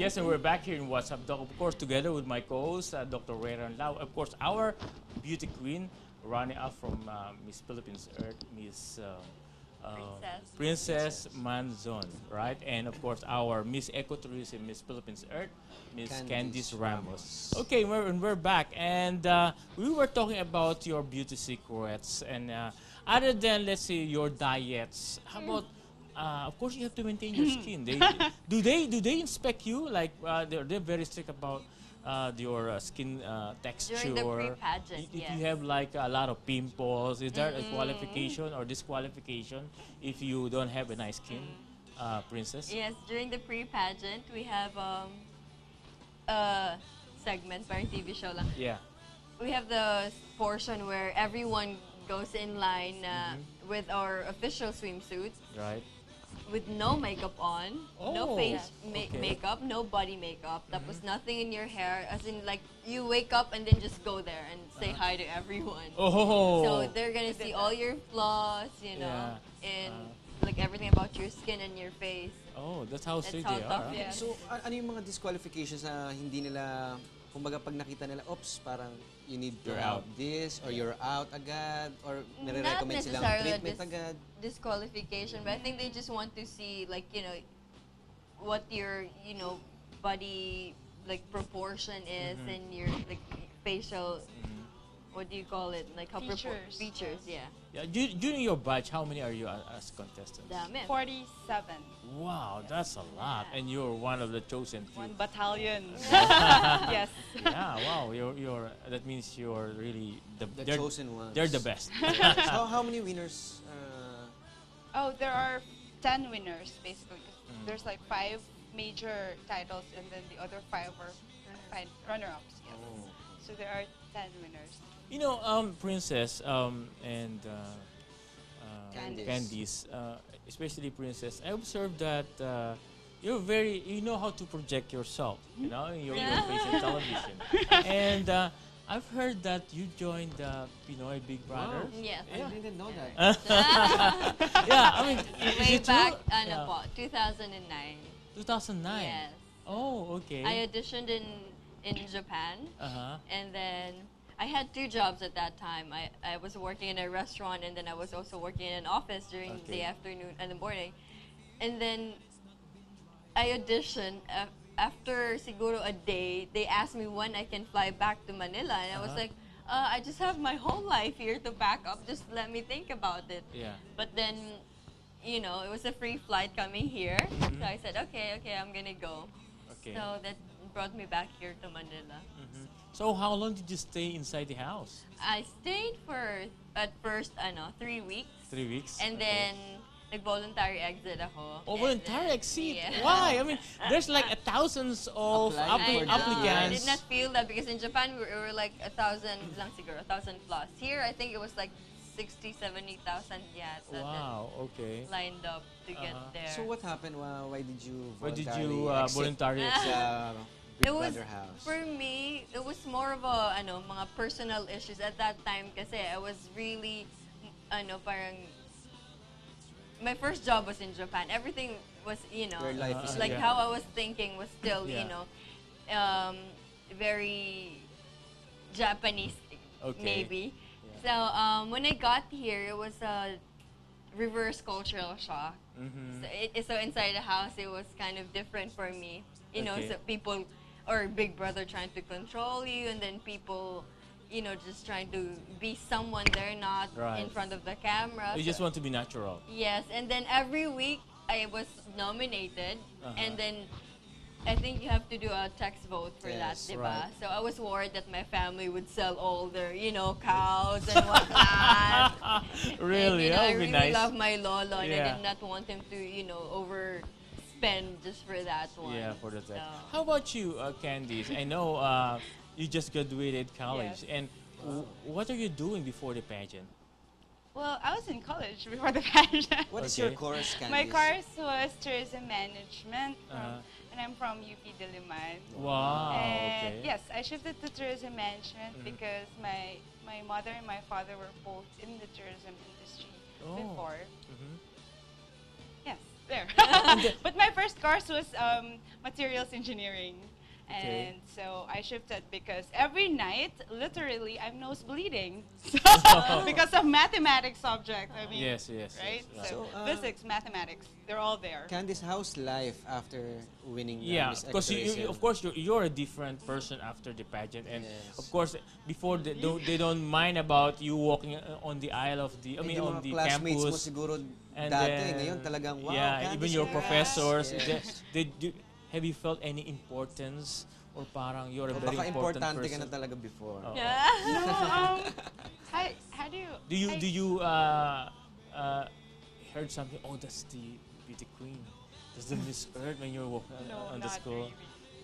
Yes, and we're back here in WhatsApp Doc, of course, together with my co-host, Dr. Rayran Lau. Of course, our beauty queen, running up from Miss Philippines Earth, Miss Princess Manzon, right? And of course, our Miss Ecotourism, Miss Philippines Earth, Miss Candice Ramos. Okay, we're back, and we were talking about your beauty secrets, and other than, let's say, your diets, how about of course, you have to maintain your skin. Do they inspect you? Like they're very strict about your skin texture. During the pre-pageant, If yes. you have like a lot of pimples, is there a qualification or disqualification if you don't have a nice skin, Princess? Yes, during the pre-pageant, we have a segment, parang TV show lang. Yeah. We have the portion where everyone goes in line with our official swimsuit. Right. With no makeup on, no Oh, face okay. makeup, no body makeup, tapos nothing in your hair, as in like you wake up and then just go there and say hi to everyone. Oh. So they're gonna see all your flaws, you know, Yeah. and like everything about your skin and your face. Oh, that's how strict how they tough are. it is. So, ano yung mga disqualifications na hindi nila, kumbaga pag nakita nila, oops, parang you need to You're have out. this, or you're out agad, or Not nire-recommend silang necessarily treatment agad? disqualification, but I think they just want to see like, you know, what your, you know, body like proportion is and your like facial, what do you call it? Like how Features. features, yeah. Yeah. During your batch, how many are you as contestants? Dami. 47. Wow, that's a lot, and you're one of the chosen few. 1 battalion. Yes. Yeah, wow, you're that means you're really The they're, chosen ones. they're the best. So, how many winners? Oh, there are 10 winners basically. 'Cause there's like 5 major titles, and then the other 5 are runner-ups. Yes. Oh. So there are 10 winners. You know, Princess and Candice. Candice, especially Princess, I observed that you know how to project yourself, you know, in your face in television. And I've heard that you joined Pinoy Big Brother. Wow. Yes. I didn't know that. Yeah, I mean, is Way it back, true? ano po, 2009. 2009. Yes. Oh, okay. I auditioned in Japan, and then I had 2 jobs at that time. I was working in a restaurant, and then I was also working in an office during the afternoon and the morning. And then I auditioned. After siguro a day, they asked me when I can fly back to Manila, and I was like, I just have my whole life here to back up. Just let me think about it. Yeah. But then, you know, it was a free flight coming here, so I said, okay, I'm gonna go. Okay. So that brought me back here to Manila. So how long did you stay inside the house? I stayed for, at first, 3 weeks. 3 weeks. And then, nag-voluntary exit ako. Oh, And voluntary then- exit. yeah. Why? I mean, there's like thousands of Applying for I applicants. did not feel that because in Japan, we were like 1,000 lang siguro, 1,000 plus. Here, I think it was like 60, 70,000 yata Wow, okay. that lined up to get there. So, what happened? Why did you Why did voluntarily you exit voluntarily exit? sa Big It was, Brother house? for me, it was more of a, mga personal issues at that time kasi I was really, parang, my first job was in Japan. Everything was, Your life is like yeah. how I was thinking was still, Yeah. very Japanese, Okay. maybe. So when I got here, it was a reverse cultural shock. So inside the house, it was kind of different for me. Okay. So people or Big Brother trying to control you, and then people, just trying to be someone they're not Right. in front of the camera. You just want to be natural. Yes, and then every week I was nominated, and then I think you have to do a text vote for Yes, that, diba? right. So I was worried that my family would sell all their, cows and whatnot. Really? And, That I would be really nice. love my lolo, and I Yeah. did not want him to, overspend just for that one. Yeah, for the tech. So, How about you, Candice? I know you just graduated college, Yes. and what are you doing before the pageant? Well, I was in college before the pageant. What is Okay. your course, Candice? My course was tourism management, Uh-huh. and I'm from UP Diliman. Wow. And Okay. yes, I shifted to tourism management because my mother and my father were both in the tourism industry Oh. before. Mhm. Yes. there. But my first course was materials engineering. And so I shifted because every night, literally, I'm nose bleeding because of mathematics subject. I mean, yes, right? Yes, So physics, mathematics, they're all there. Candice, how's life after winning the yeah, Miss because Ecotourism? of course you're a different person after the pageant, and of course before they don't mind about you walking on the aisle of the on the classmates mo campus. siguro And dati, then, ngayon talagang wow. yeah, Candice, even your congrats. professors. Yes. Have you felt any importance or parang you're a O very baka important importante ka person? na talaga before. Oh. Yeah. No, how do you... Do you heard something? Oh, that's the beauty queen. That's the Miss Earth when you're walking on the not school. really.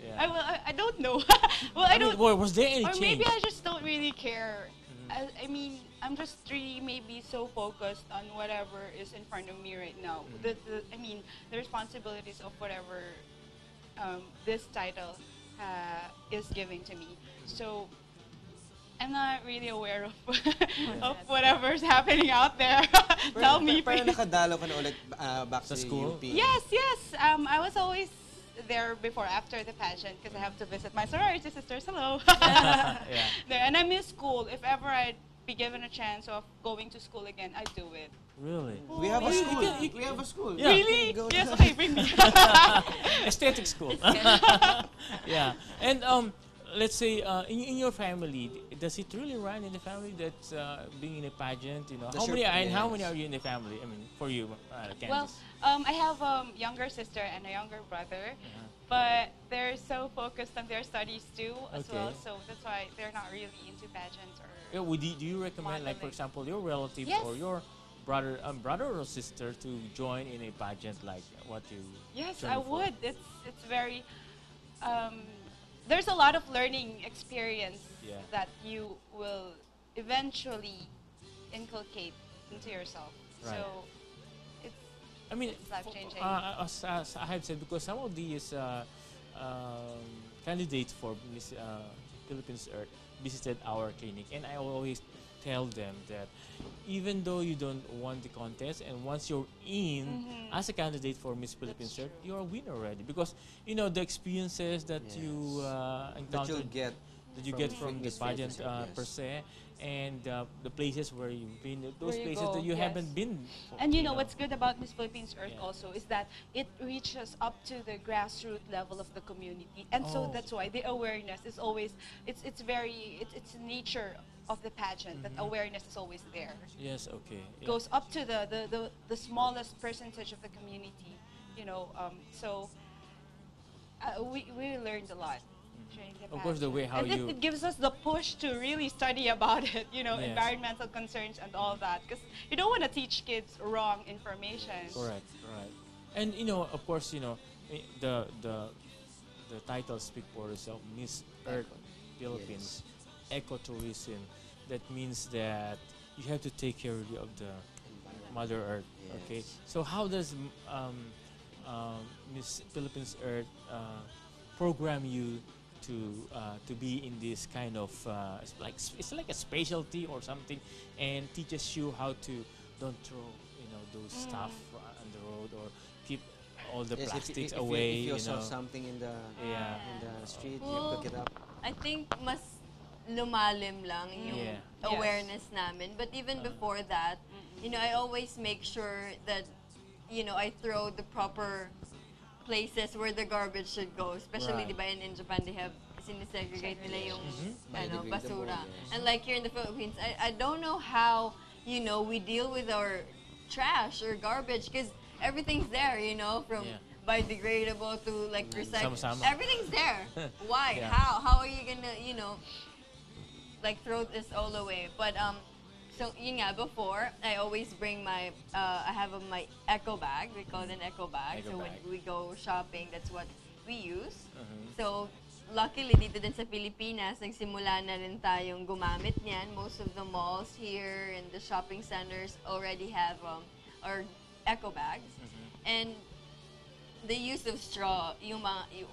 Yeah. I don't know. Well, I don't... Well, was there any Or change? maybe I just don't really care. I mean, I'm just really maybe so focused on whatever is in front of me right now. I mean, the responsibilities of whatever this title is giving to me. So I'm not really aware of of whatever's happening out there. Tell me, Pero please. nakadalo ka na ulit back Sa to school? UP. Yes, yes. I was always there before, after the pageant, because I have to visit my sorority sisters. Hello. Yeah. There, and I miss school. If ever I'd be given a chance of going to school again, I'd do it. Really? We have a You school. can- We have a school. Yeah. Really? Go Yes, down. okay, bring me. Aesthetic school. Yeah. And let's say in your family, does it really run in the family that being in a pageant? You know, Does how your- many and how yes. many are you in the family? I mean, for you, Candice. Well, I have a younger sister and a younger brother, but they're so focused on their studies too as Okay. well, so that's why they're not really into pageants or... Yeah, do you recommend, like, for Modeling. example, your relatives Yes. or your brother or sister to join in a pageant like what you? Yes, joined I for? would. It's very... there's a lot of learning experience Yeah. that you will eventually inculcate into yourself. Right. So it's... I mean, It's life-changing. as I have said, because some of these candidates for Miss Philippines Earth visited our clinic, and I always tell them that even though you don't won the contest, and once you're in as a candidate for Miss Philippines Earth, you're a winner already, because you know the experiences that you That encountered, you'll get that you get from the Miss pageant Philippines Earth, per se, and the places where you've been, those Where you places go, that you yes. haven't been. And you know what's good about Miss Philippines Earth Yeah. also is that it reaches up to the grassroots level of the community, and so Oh. that's why the awareness is always it's the nature of the pageant that awareness is always there. Yes, okay. Yeah. Goes up to the smallest percentage of the community, you know. So we learned a lot. During the Of course, the way pageant. how and you- it gives us the push to really study about it, you know, Yes. environmental concerns and all that, because you don't want to teach kids wrong information. Correct, right. And you know, of course, you know, the title speak for itself, Miss Earth Philippines, ecotourism. That means that you have to take care of the Mother Earth. Okay. So how does Miss Philippines Earth program you to be in this kind of it's like a specialty or something, and teaches you how to don't throw those stuff on the road, or keep all the Yes, plastics if away. you You saw know. something in the street, you Well, pick it up. I think mas lumalim lang yung Yeah. awareness namin. But even before that, you know, I always make sure that, you know, I throw the proper places where the garbage should go. Especially, Right. di ba, in Japan, they have sinisegregate nila yung Biodegradable, basura. yes. And like here in the Philippines, I don't know how, you know, we deal with our trash or garbage, because everything's there, you know, from Yeah. biodegradable to like recycle. Sama-sama. Everything's there. Why? Yeah. How are you gonna, you know, like throw this all away? But so yun nga, before I always bring my I have my eco bag. We call it an eco bag. Eco So when bag. we go shopping, that's what we use. Mhm. So luckily dito din sa Pilipinas, nagsimula na rin tayong gumamit niyan. Most of the malls here and the shopping centers already have our eco bags. And the use of straw,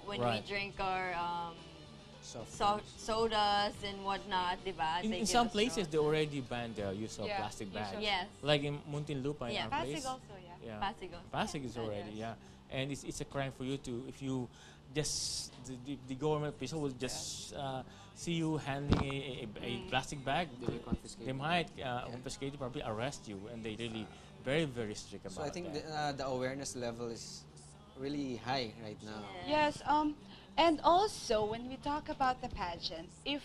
when we Right. drink our sodas and whatnot, diba? In some places, they already banned the use of plastic bags. Yes. Like in Muntinlupa, in our place. Pasig also, Yeah. Pasig also. Pasig is already, yeah. And it's a crime for you to, if you just, the government official will just see you handling a plastic bag, They will confiscate. they might confiscate you, probably arrest you, and they really very, very strict about So I think that. the awareness level is really high right now. Yes, and also when we talk about the pageant, if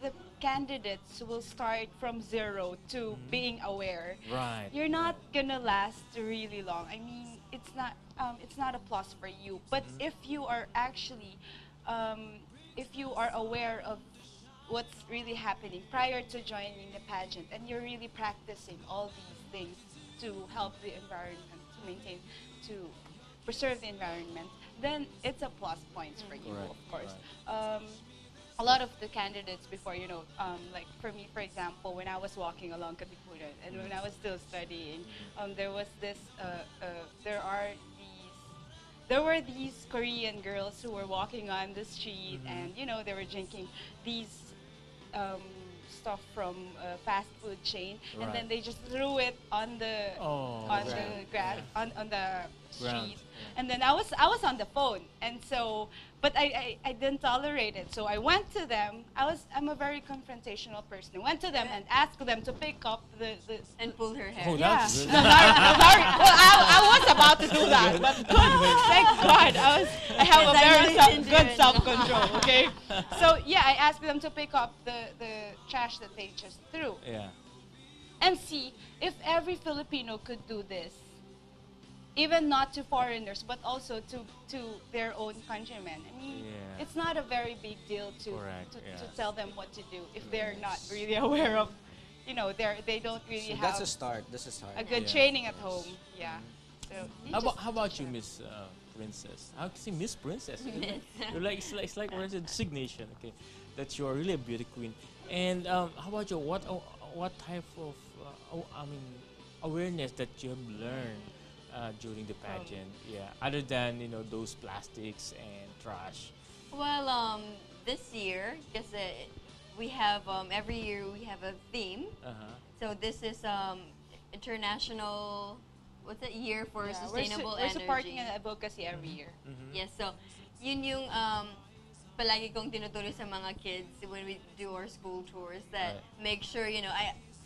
the candidates will start from zero to being aware, Right. you're not gonna last really long. I mean, it's not a plus for you. But if you are actually, if you are aware of what's really happening prior to joining the pageant, and you're really practicing all these things to help the environment, to maintain, to preserve the environment, then it's a plus points for you, Right, of course. right. A lot of the candidates before, like for me, for example, when I was walking along Katipunan and when I was still studying, there was this, there were these Korean girls who were walking on the street and, they were drinking these stuff from a fast food chain, and then they just threw it on the the grass, on the street. And then I was on the phone, and so, but I didn't tolerate it. So I went to them. I'm a very confrontational person. I went to them and asked them to pick up the And pull her hair. Oh, yeah. that's good. No, well, I was about to do that, but thank God I have Yes, a I very know you can do good it. self-control. Okay, so yeah, I asked them to pick up the trash that they just threw, Yeah. and see if every Filipino could do this, even not to foreigners, but also to their own countrymen. I mean, Yeah. it's not a very big deal to Correct, to yeah. tell them what to do if they're not really aware of, they don't really So have that's a start. That's a start. a good Yeah. training at home. Yeah. So How about you, Miss Princess? How can you say Miss Princess? You're like it's like we're a designation, okay? That you are really a beauty queen. And how about you? What type of awareness that you have learned during the pageant? Yeah, other than those plastics and trash. Well, this year, because we have every year we have a theme. So this is international. What's it? Year for sustainable we're energy. supporting an advocacy every year. Yes, so yun yung palagi kong tinuturo sa mga kids when we do our school tours that make sure,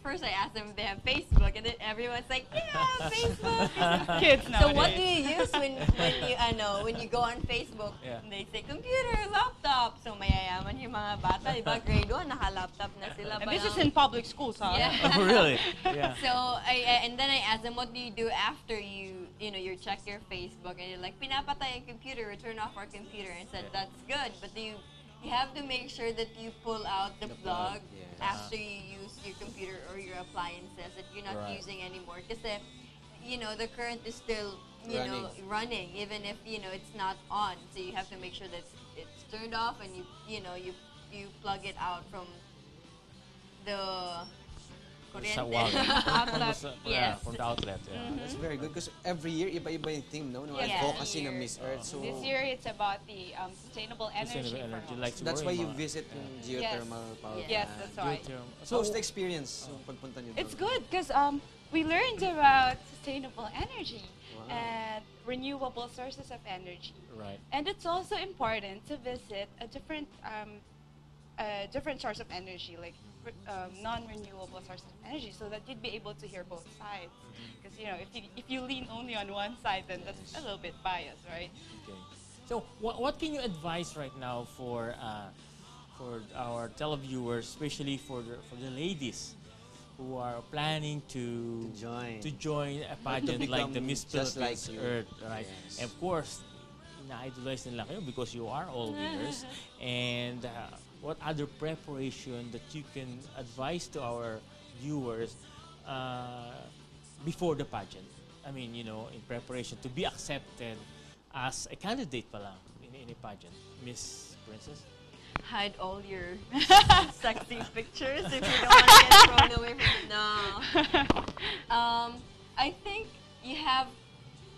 first I ask them if they have Facebook, and then everyone's like, yeah, Facebook. Kids nowadays. So what do you use when you go on Facebook? Yeah. They say computer, laptop. So mayayaman yung mga bata, diba? Grade 1, naka-laptop na sila. And this is in public schools, huh? Yeah. Oh, really? Yeah. So and then I asked them, what do you do after you check your Facebook, and you're like, pinapatay ang computer, we turn off our computer, and said that's good, but you have to make sure that you pull out the plug after you use your computer or your appliances that you're not using anymore, because the current is still running even if it's not on, so you have to make sure that it's turned off and you plug it out from the Outlet. Yes. From the outlet. Yeah. That's very good because every year iba-iba yung theme, no? Yeah. Advocacy ng Year. Miss Earth. So This year it's about the sustainable energy. Sustainable energy, for like homes. that's why you Mga- visit yung geothermal power Yes, plant. that's why. Geothermal. So, how's the experience yung pagpunta niyo doon? It's good because we learned about sustainable energy and renewable sources of energy. Right. And it's also important to visit a different source of energy, like non-renewable sources of energy, so that you'd be able to hear both sides. Because if you lean only on one side, then that's a little bit biased, right? Okay. So what can you advise right now for our televiewers, especially for the ladies who are planning to join a pageant like the Miss just like Philippines you. Earth, right? Yes. And of course, na-idolize nila kayo because you are all winners. And what other preparation that you can advise to our viewers before the pageant? I mean, in preparation to be accepted as a candidate pa lang in a pageant. Miss Princess? Hide all your sexy pictures if you don't want to get thrown away from it. No. I think you have,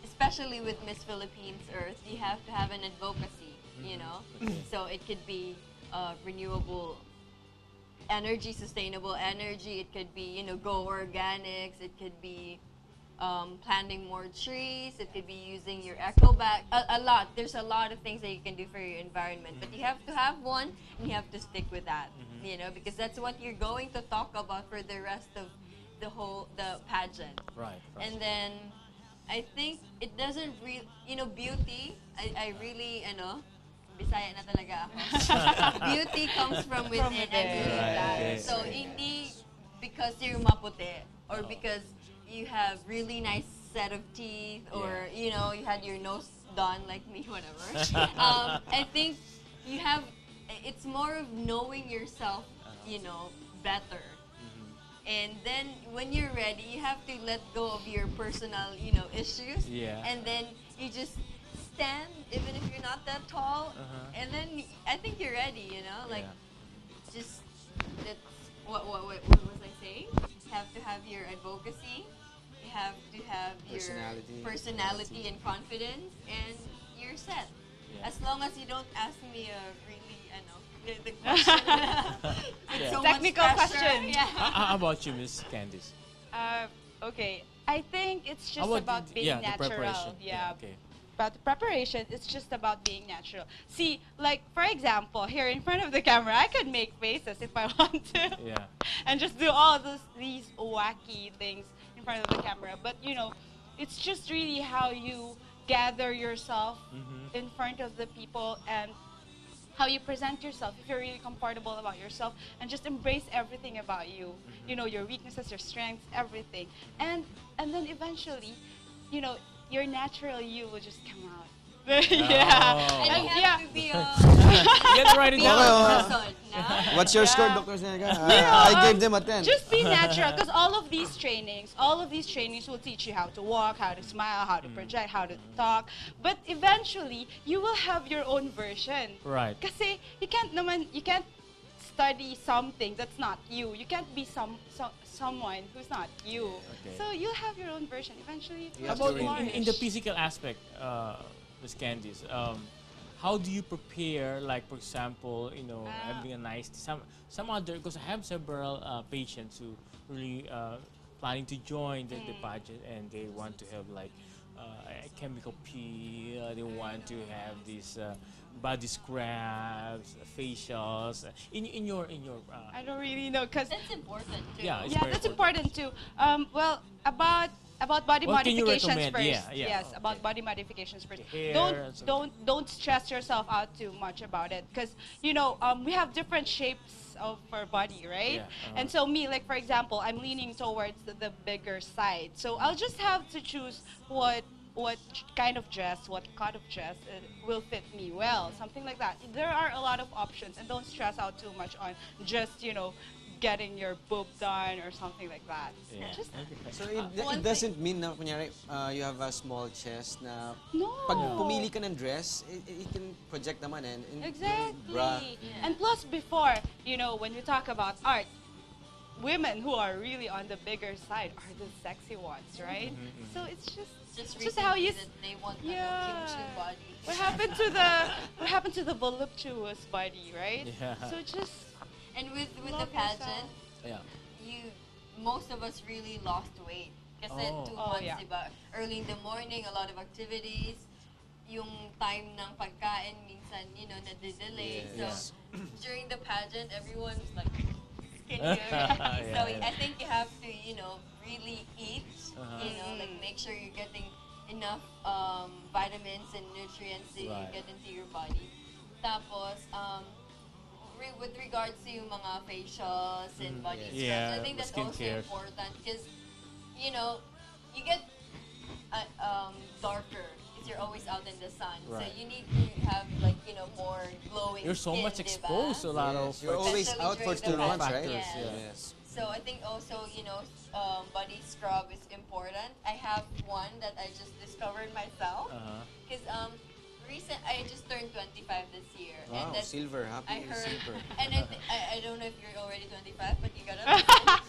especially with Miss Philippines Earth, you have to have an advocacy, Okay. So it could be renewable energy, sustainable energy. It could be, go organics. It could be planting more trees. It could be using your eco bag. A lot. There's a lot of things that you can do for your environment. But you have to have one, and you have to stick with that. Because that's what you're going to talk about for the rest of the pageant. Right. And then I think it doesn't really, beauty. I really, Bisaya na talaga ako. Beauty comes from within. I believe that. Okay. So, hindi because you're maputi or because you have really nice set of teeth or, you had your nose done like me, whatever. I think it's more of knowing yourself, better. And then when you're ready, you have to let go of your personal, issues. Yeah. And then you just stand, even if you're not that tall. And then I think you're ready, like just that's what was I saying? You have to have your advocacy. You have to have your personality and confidence, and you're set. Yeah. As long as you don't ask me a really, the question. With so Technical much pressure. question. Yeah. How about you, Miss Candice? Okay. I think it's just How about being the natural. preparation. Yeah. Okay. About the preparation, it's just about being natural. See, like for example, here in front of the camera, I could make faces if I want to. Yeah. And just do all these wacky things in front of the camera. But it's just really how you gather yourself in front of the people and how you present yourself, if you're really comfortable about yourself, and just embrace everything about you. Your weaknesses, your strengths, everything. And then eventually, your natural you will just come out. Yeah. Oh. And you have to be Get right be into a it. person. No? What's your score, Dr. CENICA? I gave them a 10. Just be natural, because all of these trainings will teach you how to walk, how to smile, how to project, how to talk. But eventually, you will have your own version. Right. Kasi you can't study something that's not you. You can't be someone who's not you. Okay. So you'll have your own version eventually. You How have about to in the physical aspect, Miss Candice? How do you prepare, like for example, having a nice some other, because I have several patients who really planning to join the pageant, and they want to have like a chemical peel. They want to have these body scrubs, facials. In your I don't really know, because That's important too. yeah, it's yeah, very that's important too. Well, about body What can you modifications recommend? first. Yeah, yeah, Yes, okay. about body modifications first. The hair and so Don't stress yourself out too much about it, because we have different shapes of our body, right? Yeah, And so me, like for example, I'm leaning towards the bigger side. So I'll just have to choose what kind of dress, what cut of dress will fit me well, something like that. There are a lot of options, and don't stress out too much on just getting your boob done or something like that. Yeah. Just So it doesn't mean na kunyari, you have a small chest na no. pag pumili ka ng dress, it can project naman and Exactly. bra. And plus before, when we talk about art, women who are really on the bigger side are the sexy ones, right? So it's just how you that they want Yeah. kimchi body. what happened to the voluptuous body, right? Yeah. So just And with the Love pageant, Yeah. most of us really lost weight. Kasi Oh. 2 Oh, months, yeah. diba? Early in the morning, a lot of activities. Yung time ng pagkain, minsan, nadidelay. Yes. So, during the pageant, everyone's like skinnier. So, I think you have to, really eat. Like make sure you're getting enough vitamins and nutrients to Right. get into your body. Tapos, with regards to yung mga facials and body scrubs, Yeah, I think that's skincare. also important because, you get darker because you're always out in the sun. So Right. you need to have more glowing You're so skin, much diba? exposed to a lot of You're always Especially out for during the 2 months, right? factors, yeah. Yes. So I think also, body scrub is important. I have one that I just discovered myself because I just turned 25 this year. Wow, and that's, silver. I Happy heard, silver. and I don't know if you're already 25, but you gotta listen.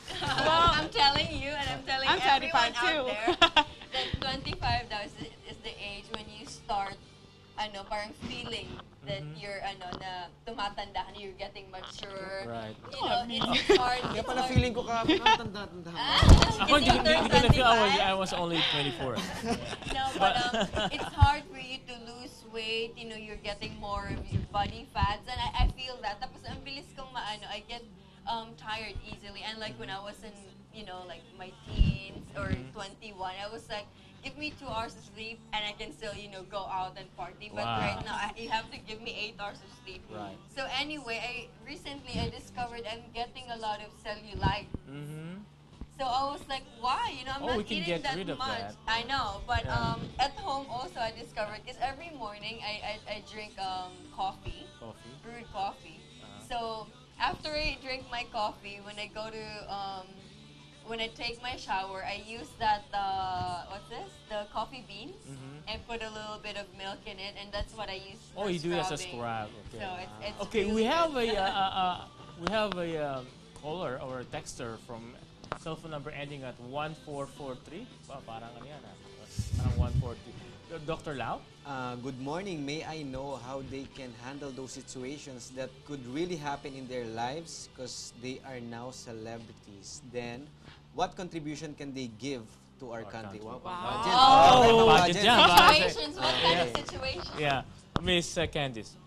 I'm telling you, and I'm telling I'm everyone 25 too. out there that 25 now is the age when you start, parang feeling that you're, tumatanda ka, you're getting mature. Right. You know, it's hard. Kaya pala feeling ko ka, tanda-tanda. Ako, hindi ko na feel I was only 24. No, but it's hard for you to lose weight. You know, you're getting more of your body fats, and I feel that. Tapos ang bilis kong maano, I get tired easily. And like when I was in, you know, like my teens or 21, I was like, give me 2 hours of sleep and I can still, you know, go out and party. But right now, you have to give me 8 hours of sleep. Right. So anyway, recently I discovered I'm getting a lot of cellulite. So I was like, why? You know, I'm not eating that much. I know, but at home also I discovered, because every morning I drink coffee, brewed coffee. So after I drink my coffee, when I go to when I take my shower, I use that what's this? The coffee beans, and put a little bit of milk in it, and that's what I use. Oh, you do it as a scrub. Okay. So it's okay. Really We have good. a caller or a texter from cell phone number ending at 1443. Parang ano yan, parang 143. Dr. Lau? Good morning. May I know how they can handle those situations that could really happen in their lives because they are now celebrities? Then, what contribution can they give to our country? Wow. Budget. Oh, budget. Situations. What kind of situation? Yeah. Miss Candice.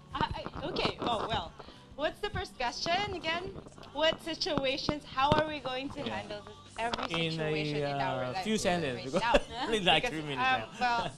Okay. Oh, well. What's the first question again? What situations, how are we going to handle every situation in our life? Few sentences. Because only like 3 minutes now. Well,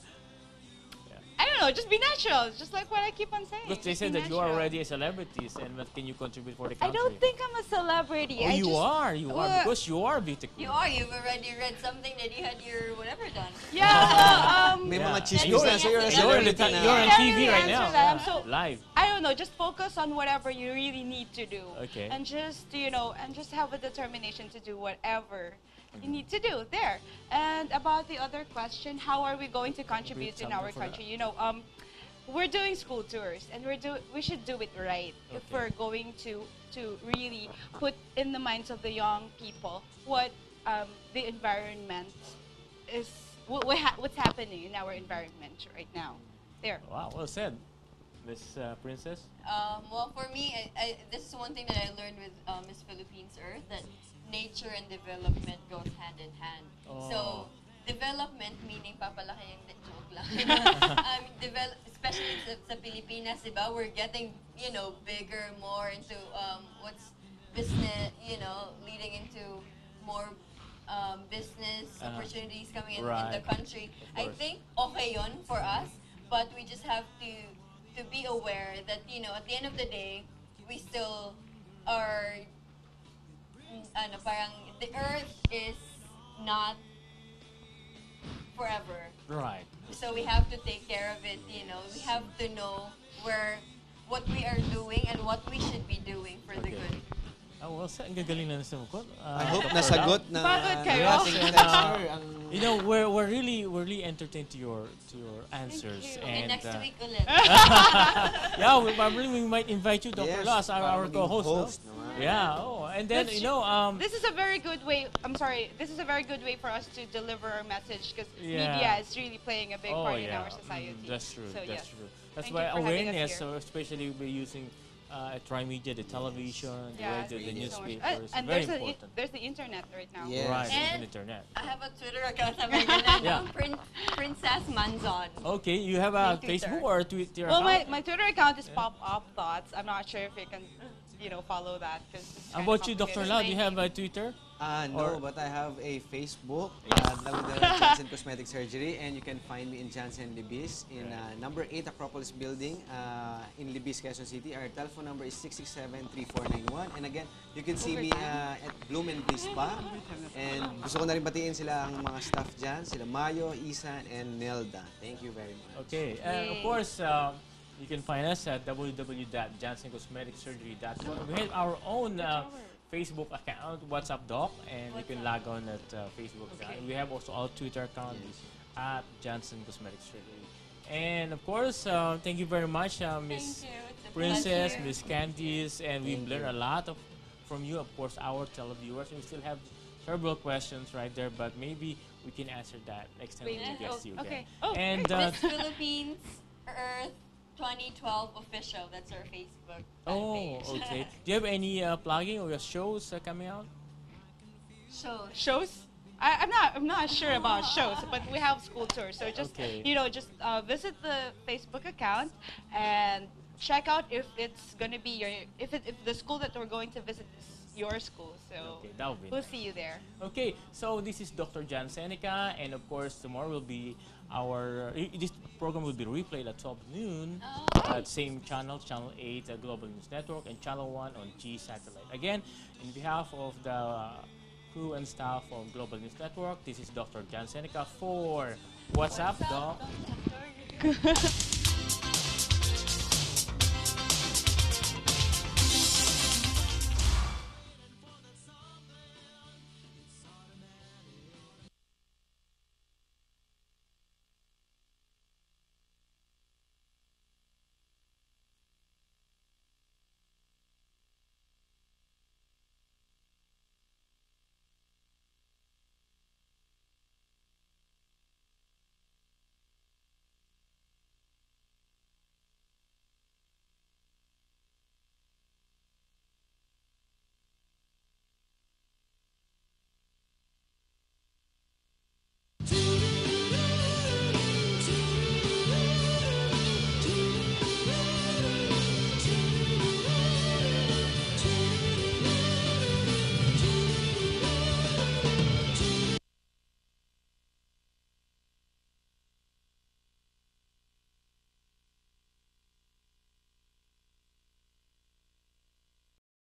I don't know, just be natural, just like what I keep on saying. But they said that you are already a celebrity, and what can you contribute for the I country? don't think I'm a celebrity. Oh, you are, because you are beautiful. You are. You've already read something that you had your whatever done. Yeah, well, May mga You're chismis na, so you're a celebrity na. You're on Can't TV really right answer now. that. So, Live. I don't know, just focus on whatever you really need to do. Okay. And just, you know, and just have a determination to do whatever you need to do there. And about the other question, how are we going to contribute in our country? You know, we're doing school tours, and we should do it right if we're going to really put in the minds of the young people what the environment is, what's happening in our environment right now. There. Wow, well said. Miss Princess? Well, for me, this is one thing that I learned with Miss Philippines Earth, that nature and development goes hand in hand. So, development meaning papalaki yung joke lang. Especially sa Pilipinas, diba? We're getting, you know, bigger, more into what's business, you know, leading into more business opportunities coming in the country. I think okay yun for us, but we just have to be aware that, you know, at the end of the day, we still are, parang the earth is not forever. Right. So we have to take care of it, you know. We have to know what we are doing and what we should be doing for the good. Oh, well, ang gagaling na nasagot. I hope nasagot na Pagod kayo. ating texter ang... You know, we're really entertained to your answers. And And next week ulit. yeah, probably we might invite you, Dr. Las, our co-host. No? naman. Yeah. Oh, and then That's you know, this is a very good way. I'm sorry. This is a very good way for us to deliver our message, because Yeah. media is really playing a big part in our society. That's true. So, That's yes. true. That's Thank why you for having us awareness, here. so especially we're using tri-media, the television, the Yeah, radio, the thank you so much. newspapers. And very there's important. there's the internet right now. Yes. Right, And- the internet. I have a Twitter account. Sabi ganun, Yeah. Princess Manzon. Okay, you have a My Twitter. Facebook or a Twitter Well, account? my Twitter account is Pop Up Thoughts. I'm not sure if you can, you know, follow that, because. How about you, Dr. Lau? Do you have a Twitter? No, Or- but I have a Facebook with Janssen Cosmetic Surgery, and you can find me in Janssen Libis in number 8 Acropolis Building in Libis, Quezon City. Our telephone number is 667-3491. And again, you can see me at Bloom and Bliss Spa. And gusto ko na rin batiin sila ang mga staff dyan, sila Mayo, Isan, and Nelda. Thank you very much. Okay, of course, you can find us at www.jansencosmeticsurgery.com. We have our own Facebook account, What's Up Doc, and you can log on at Facebook. We have also our Twitter account at Janssen Cosmetic Surgery. And of course, thank you very much, Miss Thank you. It's a Princess, pleasure. Miss Candice, and we've learned a lot from you, of course, our televiewers. We still have several questions right there, but maybe we can answer that next time we Wait, guest you again. okay. Oh, And Miss Philippines Earth 2012 official. That's our Facebook Oh, page. okay. Do you have any plugging or your shows coming out? Shows? I'm not sure about shows, but we have school tours. So just just visit the Facebook account and check out if it's gonna be if the school that we're going to visit is your school. So okay, that'll be we'll nice. see you there. Okay, so this is Dr. Jan CENICA, and of course tomorrow will be this program will be replayed at 12 noon at same channel, Channel 8 Global News Network, and Channel 1 on G Satellite. Again, in behalf of the crew and staff of Global News Network, this is Dr. Jan CENICA for What's Up, Doc?